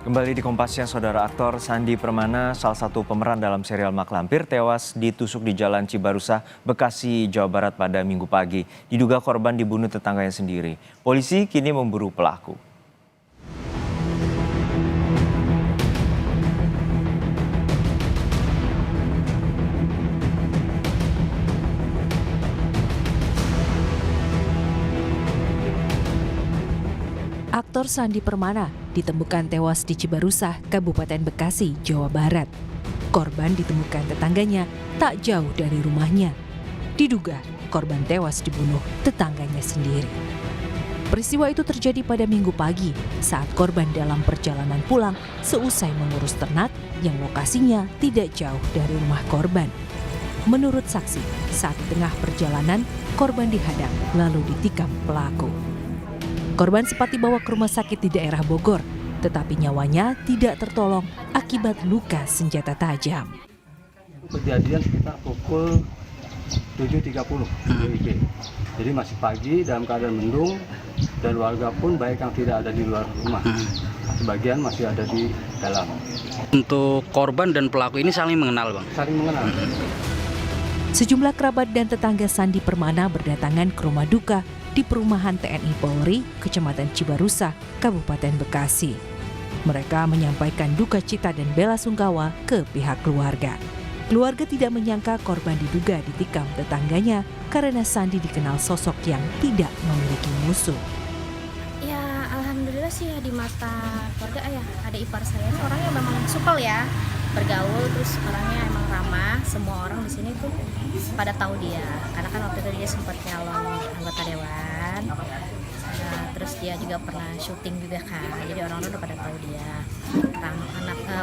Kembali di Kompas Siang, Saudara. Aktor Sandi Permana, salah satu pemeran dalam serial Mak Lampir, tewas ditusuk di Jalan Cibarusah, Bekasi, Jawa Barat pada Minggu pagi. Diduga korban dibunuh tetangganya sendiri. Polisi kini memburu pelaku. Aktor Sandi Permana ditemukan tewas di Cibarusah, Kabupaten Bekasi, Jawa Barat. Korban ditemukan tetangganya tak jauh dari rumahnya. Diduga korban tewas dibunuh tetangganya sendiri. Peristiwa itu terjadi pada Minggu pagi saat korban dalam perjalanan pulang seusai mengurus ternak yang lokasinya tidak jauh dari rumah korban. Menurut saksi, saat di tengah perjalanan, korban dihadang lalu ditikam pelaku. Korban sempat dibawa ke rumah sakit di daerah Bogor, tetapi nyawanya tidak tertolong akibat luka senjata tajam. Kejadian sekitar pukul 7.30 WIB. Jadi masih pagi dalam keadaan mendung dan warga pun baik yang tidak ada di luar rumah. Sebagian masih ada di dalam. Untuk korban dan pelaku ini saling mengenal, Bang? Saling mengenal. Sejumlah kerabat dan tetangga Sandi Permana berdatangan ke rumah duka di perumahan TNI Polri, Kecamatan Cibarusah, Kabupaten Bekasi. Mereka menyampaikan duka cita dan bela sungkawa ke pihak keluarga. Keluarga tidak menyangka korban diduga ditikam tetangganya karena Sandi dikenal sosok yang tidak memiliki musuh. Ya, alhamdulillah sih ya, di mata keluarga ya, ada ipar saya ini orangnya memang supel ya, bergaul, terus orangnya emang ramah. Semua orang di sini tuh pada tahu dia, karena kan waktu itu dia sempat nyalon anggota dewan. Terus dia juga pernah syuting juga kan, jadi orang-orang udah pada tahu dia.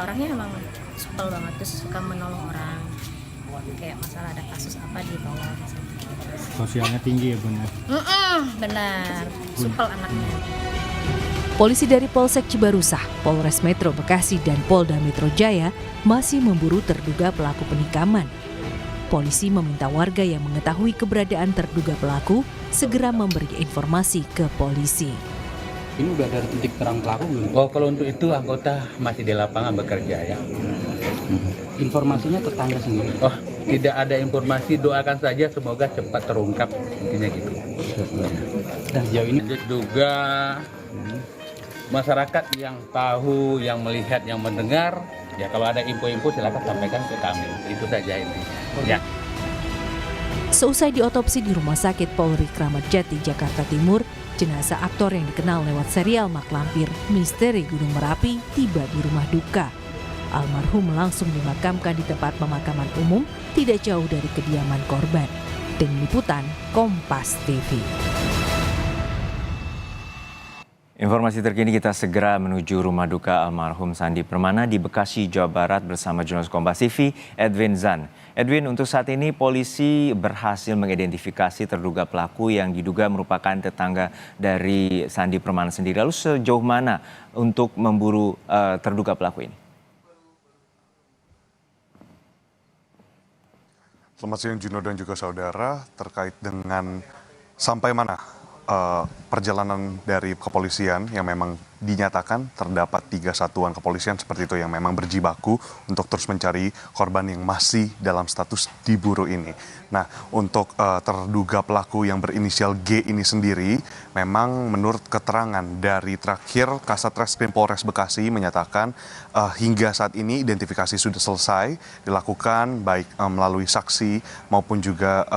Orangnya emang supel banget, terus suka menolong orang. Kayak masalah ada kasus apa ditolong. Sosialnya tinggi ya Bun? Benar, supel anaknya. Polisi dari Polsek Cibarusah, Polres Metro Bekasi, dan Polda Metro Jaya masih memburu terduga pelaku penikaman. Polisi meminta warga yang mengetahui keberadaan terduga pelaku segera memberi informasi ke polisi. Ini udah ada titik terang pelaku belum? Oh, kalau untuk itu anggota masih di lapangan bekerja ya. Informasinya tetangga sendiri. Oh, tidak ada informasi, doakan saja semoga cepat terungkap, intinya gitu. Dan sejauh ini Lanjut juga masyarakat yang tahu, yang melihat, yang mendengar, ya kalau ada info-info silakan sampaikan ke kami. Itu saja intinya. Ya. Seusai diotopsi di Rumah Sakit Polri Kramat Jati, Jakarta Timur, jenazah aktor yang dikenal lewat serial Mak Lampir, Misteri Gunung Merapi, tiba di rumah duka. Almarhum langsung dimakamkan di tempat pemakaman umum tidak jauh dari kediaman korban. Tim Liputan Kompas TV. Informasi terkini, kita segera menuju rumah duka almarhum Sandi Permana di Bekasi, Jawa Barat bersama jurnalis Kompas TV, Edwin Zan. Edwin, untuk saat ini polisi berhasil mengidentifikasi terduga pelaku yang diduga merupakan tetangga dari Sandi Permana sendiri. Lalu sejauh mana untuk memburu terduga pelaku ini? Selamat siang Juno dan juga saudara, terkait dengan sampai mana perjalanan dari kepolisian yang memang dinyatakan terdapat 3 satuan kepolisian seperti itu yang memang berjibaku untuk terus mencari korban yang masih dalam status diburu ini. Nah, untuk terduga pelaku yang berinisial G ini sendiri, memang menurut keterangan dari terakhir Kasat Reskrim Polres Bekasi menyatakan hingga saat ini identifikasi sudah selesai dilakukan baik melalui saksi maupun juga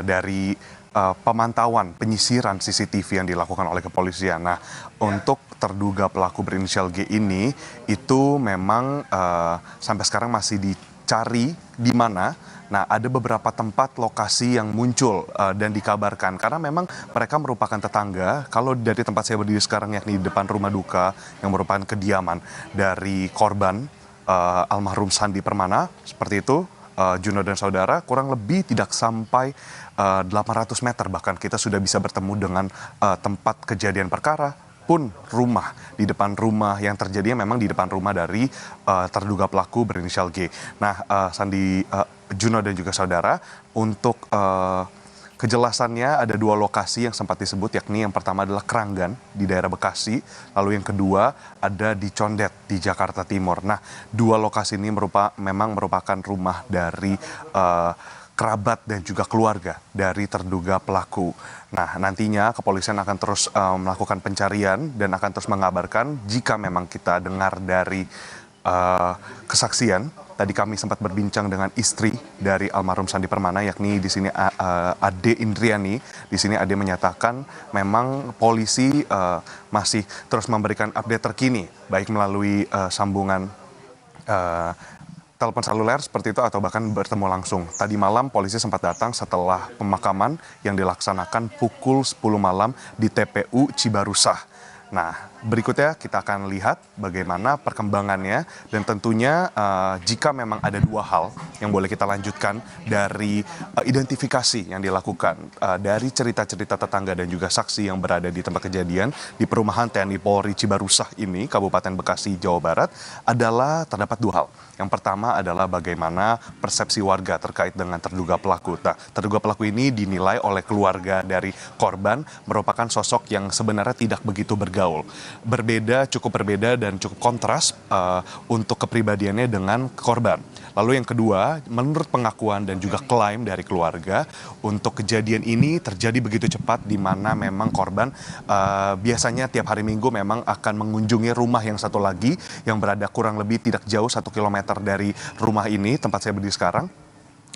dari pemantauan penyisiran CCTV yang dilakukan oleh kepolisian. Nah, untuk terduga pelaku berinisial G ini itu memang sampai sekarang masih dicari di mana. Nah, ada beberapa tempat lokasi yang muncul dan dikabarkan karena memang mereka merupakan tetangga. Kalau dari tempat saya berdiri sekarang yakni di depan rumah duka yang merupakan kediaman dari korban almarhum Sandi Permana, seperti itu. Juno dan saudara, kurang lebih tidak sampai 800 meter bahkan kita sudah bisa bertemu dengan tempat kejadian perkara pun rumah, di depan rumah yang terjadinya memang di depan rumah dari terduga pelaku berinisial G. Nah, Sandi, Juno dan juga saudara, untuk Kejelasannya ada dua lokasi yang sempat disebut, yakni yang pertama adalah Keranggan di daerah Bekasi, lalu yang kedua ada di Condet di Jakarta Timur. Nah, dua lokasi ini memang merupakan rumah dari kerabat dan juga keluarga dari terduga pelaku. Nah, nantinya kepolisian akan terus melakukan pencarian dan akan terus mengabarkan jika memang kita dengar dari kesaksian. Tadi kami sempat berbincang dengan istri dari almarhum Sandi Permana, yakni di sini Ade Indriani. Di sini Ade menyatakan memang polisi masih terus memberikan update terkini, baik melalui sambungan telepon seluler seperti itu atau bahkan bertemu langsung. Tadi malam polisi sempat datang setelah pemakaman yang dilaksanakan pukul 10 malam di TPU Cibarusah. Nah, berikutnya kita akan lihat bagaimana perkembangannya dan tentunya jika memang ada dua hal yang boleh kita lanjutkan dari identifikasi yang dilakukan dari cerita-cerita tetangga dan juga saksi yang berada di tempat kejadian di perumahan TNI Polri Cibarusah ini, Kabupaten Bekasi, Jawa Barat, adalah terdapat dua hal. Yang pertama adalah bagaimana persepsi warga terkait dengan terduga pelaku. Nah, terduga pelaku ini dinilai oleh keluarga dari korban merupakan sosok yang sebenarnya tidak begitu bergaul. Cukup berbeda dan cukup kontras untuk kepribadiannya dengan korban. Lalu yang kedua, menurut pengakuan dan juga klaim dari keluarga, untuk kejadian ini terjadi begitu cepat di mana memang korban biasanya tiap hari Minggu memang akan mengunjungi rumah yang satu lagi yang berada kurang lebih tidak jauh 1 kilometer dari rumah ini, tempat saya berdiri sekarang,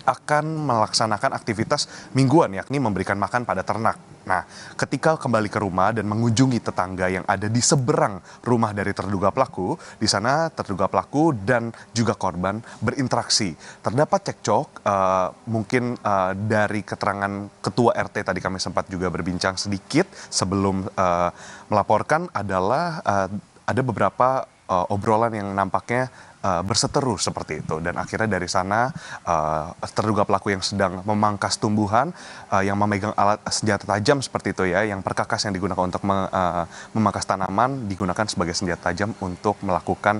akan melaksanakan aktivitas mingguan, yakni memberikan makan pada ternak. Nah, ketika kembali ke rumah dan mengunjungi tetangga yang ada di seberang rumah dari terduga pelaku, di sana terduga pelaku dan juga korban berinteraksi. Terdapat cekcok, mungkin dari keterangan ketua RT tadi kami sempat juga berbincang sedikit sebelum melaporkan adalah ada beberapa obrolan yang nampaknya berseteru seperti itu, dan akhirnya dari sana terduga pelaku yang sedang memangkas tumbuhan yang memegang alat senjata tajam seperti itu ya, yang perkakas yang digunakan untuk memangkas tanaman digunakan sebagai senjata tajam untuk melakukan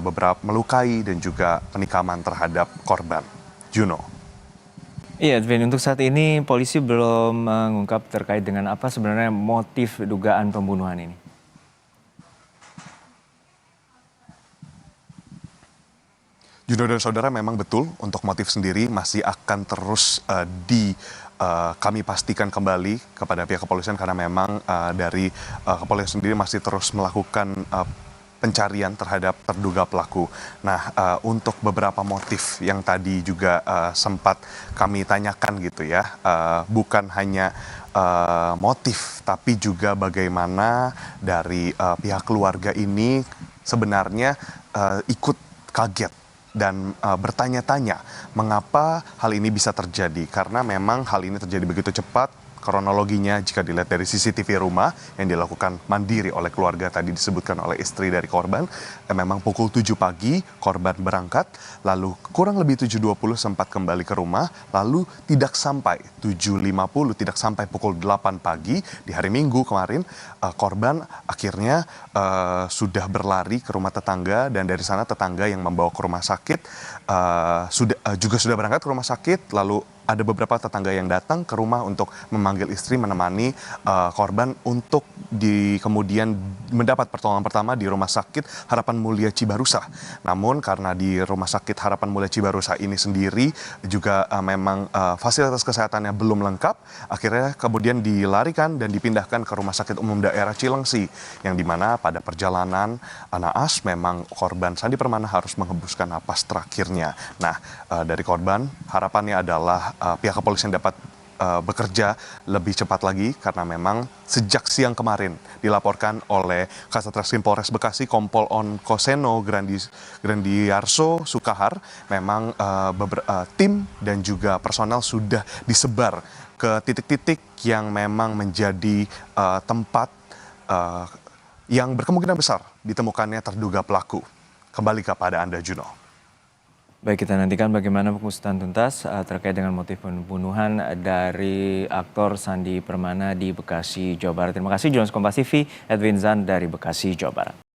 beberapa melukai dan juga penikaman terhadap korban. Juno. Iya, Edwin, untuk saat ini polisi belum mengungkap terkait dengan apa sebenarnya motif dugaan pembunuhan ini. Juno dan saudara, memang betul untuk motif sendiri masih akan terus kami pastikan kembali kepada pihak kepolisian, karena memang dari kepolisian sendiri masih terus melakukan pencarian terhadap terduga pelaku. Nah, untuk beberapa motif yang tadi juga sempat kami tanyakan gitu ya, bukan hanya motif tapi juga bagaimana dari pihak keluarga ini sebenarnya ikut kaget dan bertanya-tanya mengapa hal ini bisa terjadi, karena memang hal ini terjadi begitu cepat. Kronologinya jika dilihat dari CCTV rumah yang dilakukan mandiri oleh keluarga, tadi disebutkan oleh istri dari korban, memang pukul 7 pagi korban berangkat, lalu kurang lebih 7.20 sempat kembali ke rumah, lalu tidak sampai 7.50, tidak sampai pukul 8 pagi di hari Minggu kemarin, korban akhirnya sudah berlari ke rumah tetangga, dan dari sana tetangga yang membawa ke rumah sakit juga sudah berangkat ke rumah sakit, lalu ada beberapa tetangga yang datang ke rumah untuk memanggil istri menemani korban untuk kemudian mendapat pertolongan pertama di Rumah Sakit Harapan Mulia Cibarusah. Namun karena di Rumah Sakit Harapan Mulia Cibarusah ini sendiri juga memang fasilitas kesehatannya belum lengkap, akhirnya kemudian dilarikan dan dipindahkan ke Rumah Sakit Umum Daerah Cilengsi, yang dimana pada perjalanan naas memang korban Sandi Permana harus menghembuskan napas terakhirnya. Nah, dari korban harapannya adalah pihak kepolisian dapat bekerja lebih cepat lagi, karena memang sejak siang kemarin dilaporkan oleh Kasat Reskrim Polres Bekasi Kompol On Koseno Grandiarso Sukahar, memang tim dan juga personel sudah disebar ke titik-titik yang memang menjadi tempat yang berkemungkinan besar ditemukannya terduga pelaku. Kembali kepada Anda, Juno. Baik, kita nantikan bagaimana pengusutan tuntas terkait dengan motif pembunuhan dari aktor Sandi Permana di Bekasi, Jawa Barat. Terima kasih, jurnalis Kompas TV Edwin Zan dari Bekasi, Jawa Barat.